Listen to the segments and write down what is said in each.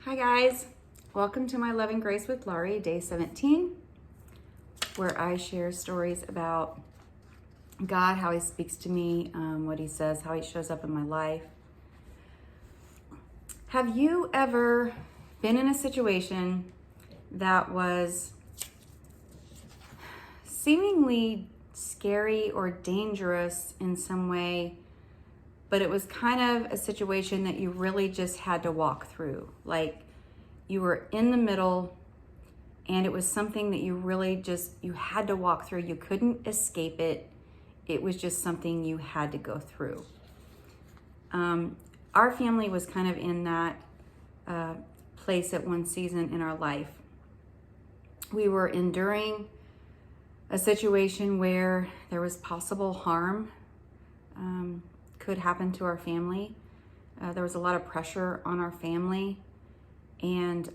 Hi guys, welcome to my Loving Grace with Laurie, day 17, where I share stories about God, how he speaks to me, what he says, how he shows up in my life. Have you ever been in a situation that was seemingly scary or dangerous in some way, but it was kind of a situation that you really just had to walk through? Like you were in the middle and it was something that you had to walk through. You couldn't escape it. It was just something you had to go through. Our family was kind of in that place at one season in our life. We were enduring a situation where there was possible harm could happen to our family. There was a lot of pressure on our family, and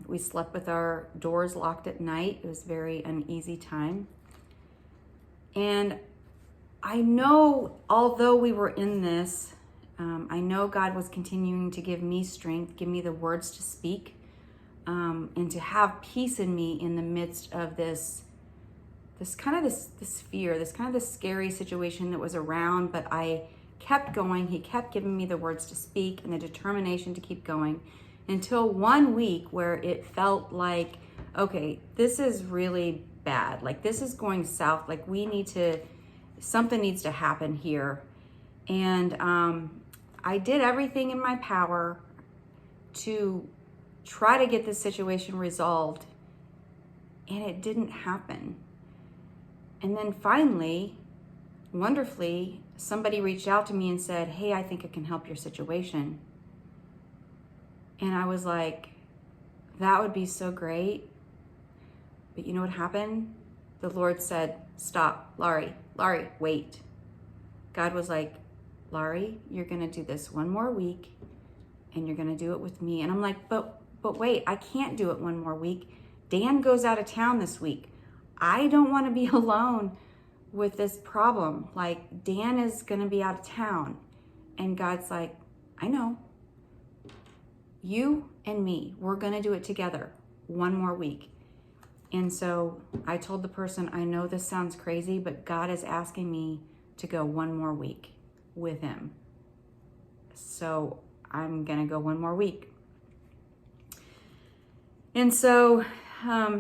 we slept with our doors locked at night. It was a very uneasy time. And I know, although we were in this, I know God was continuing to give me strength, give me the words to speak, and to have peace in me in the midst of this fear, this kind of this scary situation that was around, but I kept going. He kept giving me the words to speak and the determination to keep going until 1 week where it felt like, okay, this is really bad. Like this is going south. Like something needs to happen here. And I did everything in my power to try to get this situation resolved, and it didn't happen. And then finally, wonderfully, somebody reached out to me and said, "Hey, I think I can help your situation." And I was like, that would be so great. But you know what happened? The Lord said, "Stop, Laurie, wait." God was like, "Laurie, you're going to do this one more week and you're going to do it with me." And I'm like, but wait, I can't do it one more week. Dan goes out of town this week. I don't want to be alone with this problem. Like Dan is going to be out of town. And God's like, "I know. You and me, we're going to do it together one more week." And so I told the person, "I know this sounds crazy, but God is asking me to go one more week with him. So I'm going to go one more week." And so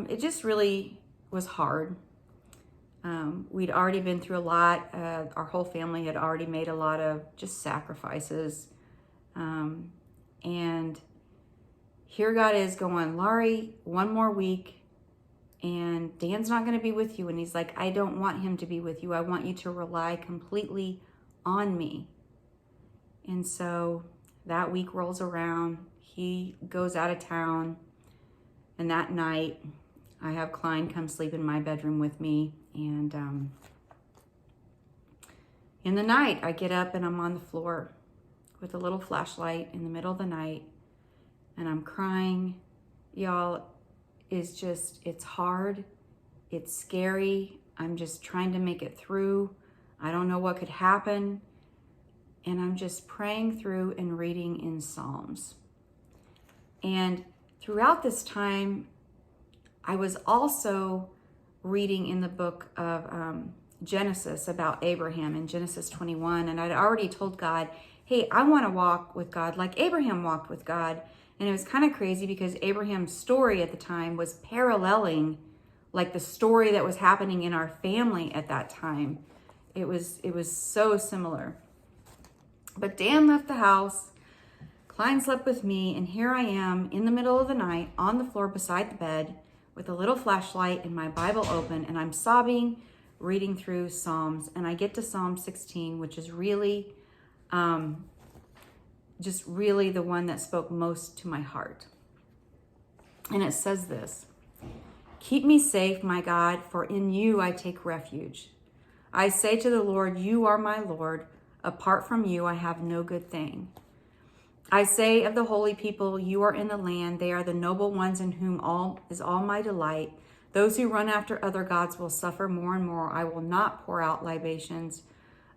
it just really was hard. We'd already been through a lot. Our whole family had already made a lot of just sacrifices. And here God is going, "Laurie, one more week and Dan's not going to be with you." And he's like, "I don't want him to be with you. I want you to rely completely on me." And so that week rolls around. He goes out of town. And that night, I have Klein come sleep in my bedroom with me. And in the night, I get up and I'm on the floor with a little flashlight in the middle of the night. And I'm crying. Y'all, it's hard. It's scary. I'm just trying to make it through. I don't know what could happen. And I'm just praying through and reading in Psalms. And throughout this time, I was also reading in the book of Genesis about Abraham in Genesis 21. And I'd already told God, "Hey, I want to walk with God like Abraham walked with God." And it was kind of crazy because Abraham's story at the time was paralleling like the story that was happening in our family at that time. It was so similar. But Dan left the house. Klein slept with me, and here I am in the middle of the night on the floor beside the bed with a little flashlight and my Bible open, and I'm sobbing, reading through Psalms. And I get to Psalm 16, which is really, just really the one that spoke most to my heart. And it says this: "Keep me safe, my God, for in you I take refuge. I say to the Lord, you are my Lord. Apart from you, I have no good thing. I say of the holy people, you are in the land. They are the noble ones in whom all my delight. Those who run after other gods will suffer more and more. I will not pour out libations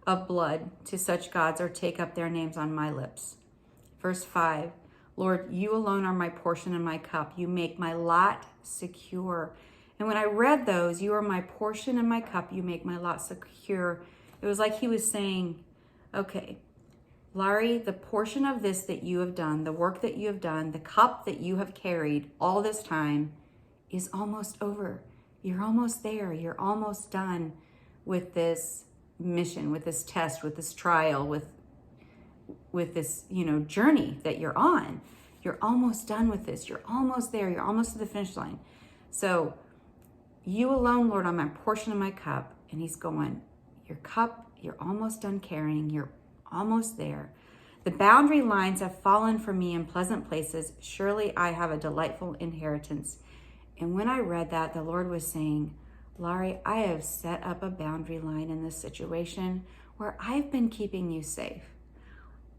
of blood to such gods or take up their names on my lips." Verse 5, Lord, you alone are my portion and my cup. You make my lot secure. And when I read those, you are my portion and my cup. You make my lot secure. It was like he was saying, okay, Larry, the portion of this that you have done, the work that you have done, the cup that you have carried all this time is almost over. You're almost there. You're almost done with this mission, with this test, with this trial, with this, journey that you're on. You're almost done with this. You're almost there. You're almost to the finish line. So you alone, Lord, are my portion of my cup. And he's going, your cup, you're almost done carrying. You're almost there. The boundary lines have fallen for me in pleasant places. Surely I have a delightful inheritance. And when I read that, the Lord was saying, Laurie, I have set up a boundary line in this situation where I've been keeping you safe.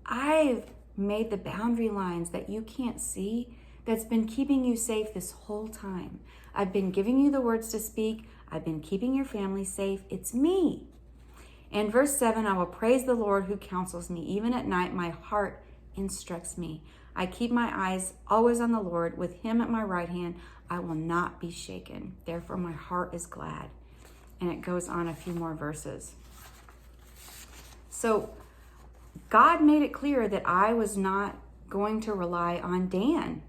I've made the boundary lines that you can't see that's been keeping you safe this whole time. I've been giving you the words to speak. I've been keeping your family safe. It's me. And verse 7, I will praise the Lord who counsels me. Even at night, my heart instructs me. I keep my eyes always on the Lord. With him at my right hand, I will not be shaken. Therefore, my heart is glad. And it goes on a few more verses. So God made it clear that I was not going to rely on Dan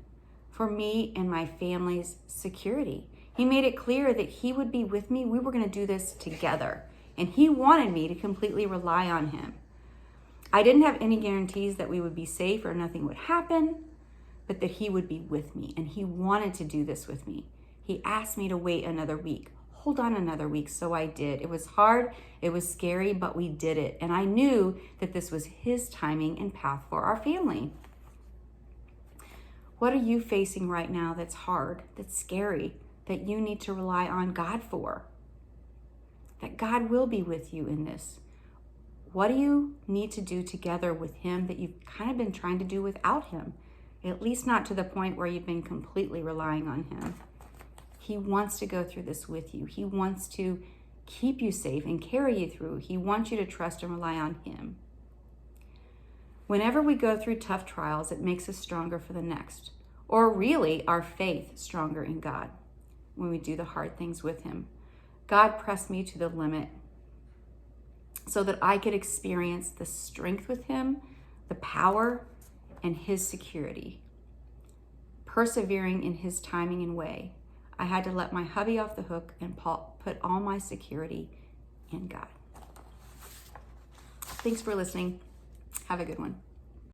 for me and my family's security. He made it clear that he would be with me. We were going to do this together. And he wanted me to completely rely on him. I didn't have any guarantees that we would be safe or nothing would happen, but that he would be with me. And he wanted to do this with me. He asked me to wait another week. Hold on another week. So I did. It was hard. It was scary, but we did it. And I knew that this was his timing and path for our family. What are you facing right now that's hard, that's scary, that you need to rely on God for? That God will be with you in this. What do you need to do together with him that you've kind of been trying to do without him? At least not to the point where you've been completely relying on him. He wants to go through this with you. He wants to keep you safe and carry you through. He wants you to trust and rely on him. Whenever we go through tough trials, it makes us stronger for the next. Or really, our faith stronger in God when we do the hard things with him. God pressed me to the limit so that I could experience the strength with him, the power, and his security. Persevering in his timing and way, I had to let my hubby off the hook and put all my security in God. Thanks for listening. Have a good one.